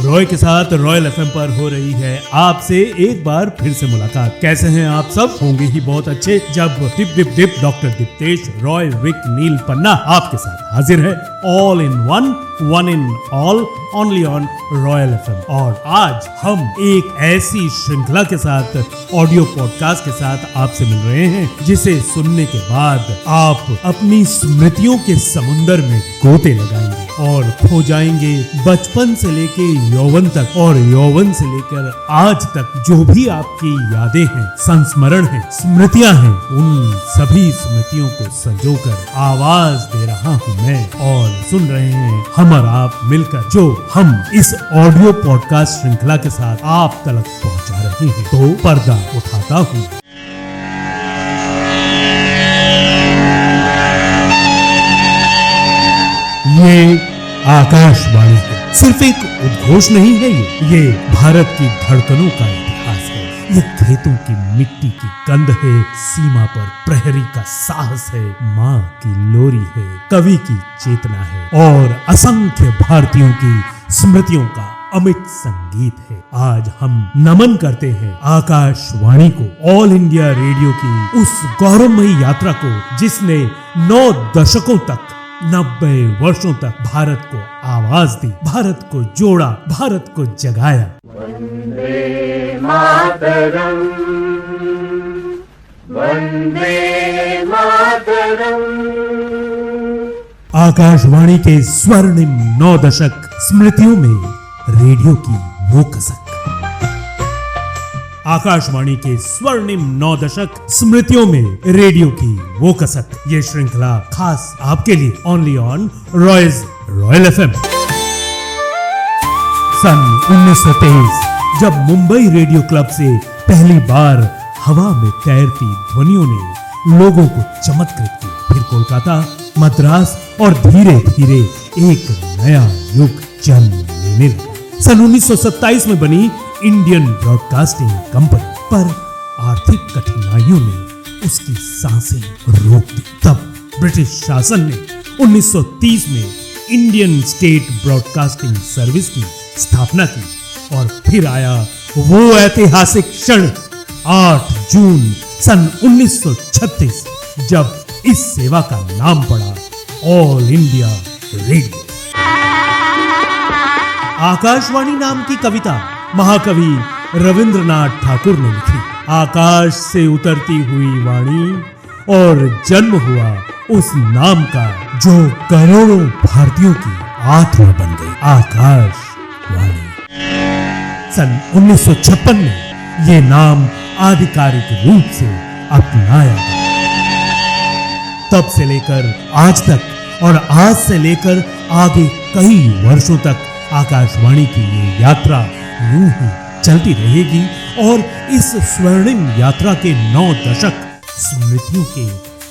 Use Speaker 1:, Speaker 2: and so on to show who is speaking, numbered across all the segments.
Speaker 1: रॉय के साथ royal FM पर हो रही है आपसे एक बार फिर से मुलाकात। कैसे हैं आप सब? होंगे ही बहुत अच्छे जब डिप डिप डिप डॉक्टर दीप्तेश रॉय विक नील पन्ना आपके साथ हाजिर है। All in one in all, only on Royal FM. और आज हम एक ऐसी श्रृंखला के साथ, ऑडियो पॉडकास्ट के साथ आपसे मिल रहे हैं जिसे सुनने के बाद आप अपनी स्मृतियों के समुंदर में गोते लगाएंगे और खो जाएंगे बचपन से लेके यौवन तक, और यौवन से लेकर आज तक जो भी आपकी यादें हैं, संस्मरण हैं, स्मृतियां हैं, उन सभी स्मृतियों को संजोकर आवाज दे रहा हूं मैं। और सुन रहे हैं हम और आप मिलकर, जो हम इस ऑडियो पॉडकास्ट श्रृंखला के साथ आप तक पहुंचा रहे हैं। तो पर्दा उठाता हूं। ये आकाशवाणी है, सिर्फ एक उद्घोष नहीं है। ये भारत की धड़कनों का इतिहास है। ये खेतों की मिट्टी की गंध है, सीमा पर प्रहरी का साहस है, माँ की लोरी है, कवि की चेतना है और असंख्य भारतीयों की स्मृतियों का अमित संगीत है। आज हम नमन करते हैं आकाशवाणी को, ऑल इंडिया रेडियो की उस गौरवमयी यात्रा को जिसने 9 दशकों तक, 90 वर्षों तक भारत को आवाज दी, भारत को जोड़ा, भारत को जगाया।
Speaker 2: वंदे मातरम, वंदे मातरम।
Speaker 1: आकाशवाणी के स्वर्णिम 9 दशक, स्मृतियों में रेडियो की वो कसक। आकाशवाणी के स्वर्णिम 9 दशक, स्मृतियों में रेडियो की वो कसक। ये श्रृंखला खास आपके लिए, ओनली ऑन रॉयल एफएम। सन 1923 जब मुंबई रेडियो क्लब से पहली बार हवा में तैरती ध्वनियों ने लोगों को चमत्कृत किया, फिर कोलकाता, मद्रास और धीरे धीरे एक नया युग जन्म लेने लगा। सन 1927 में बनी इंडियन ब्रॉडकास्टिंग कंपनी, पर आर्थिक कठिनाइयों ने उसकी सांसें रोक दी। तब ब्रिटिश शासन ने 1930 में इंडियन स्टेट ब्रॉडकास्टिंग सर्विस की स्थापना की। और फिर आया वो ऐतिहासिक क्षण, 8 जून सन 1936, जब इस सेवा का नाम पड़ा ऑल इंडिया रेडियो। आकाशवाणी नाम की कविता महाकवि रविंद्रनाथ ठाकुर ने लिखी। आकाश से उतरती हुई वाणी और जन्म हुआ उस नाम का जो करोड़ों भारतीयों की आत्मा बन गई, आकाशवाणी। सन 1956 में ये नाम आधिकारिक रूप से अपनाया गया। तब से लेकर आज तक, और आज से लेकर आगे कई वर्षों तक आकाशवाणी की ये यात्रा यूं ही चलती रहेगी। और इस स्वर्णिम यात्रा के 9 दशक स्मृतियों के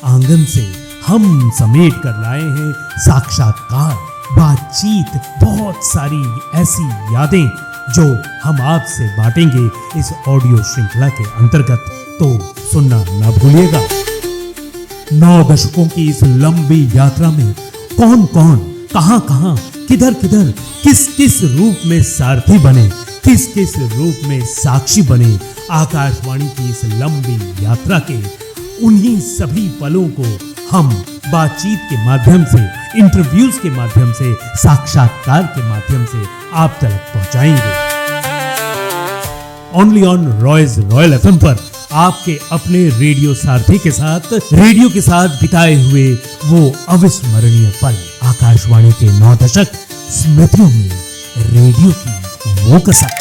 Speaker 1: आंगन से हम समेट कर लाए हैं साक्षात्कार, बातचीत, बहुत सारी ऐसी यादें जो हम आपसे बांटेंगे इस ऑडियो श्रृंखला के अंतर्गत। तो सुनना ना भूलिएगा। 9 दशकों की इस लंबी यात्रा में कौन कौन, कहां कहां, किधर किधर, किस किस रूप में सारथी बने, किस किस रूप में साक्षी बने आकाशवाणी की इस लंबी यात्रा के, उन्हीं सभी पलों को हम बातचीत के माध्यम से, इंटरव्यूज के माध्यम से, साक्षात्कार के माध्यम से आप तक पहुंचाएंगे। ओनली ऑन रॉयल एफएम पर आपके अपने रेडियो सारथी के साथ, रेडियो के साथ बिताए हुए वो अविस्मरणीय पल। आकाशवाणी के 9 दशक, स्मृतियों में रेडियो की वो कसक।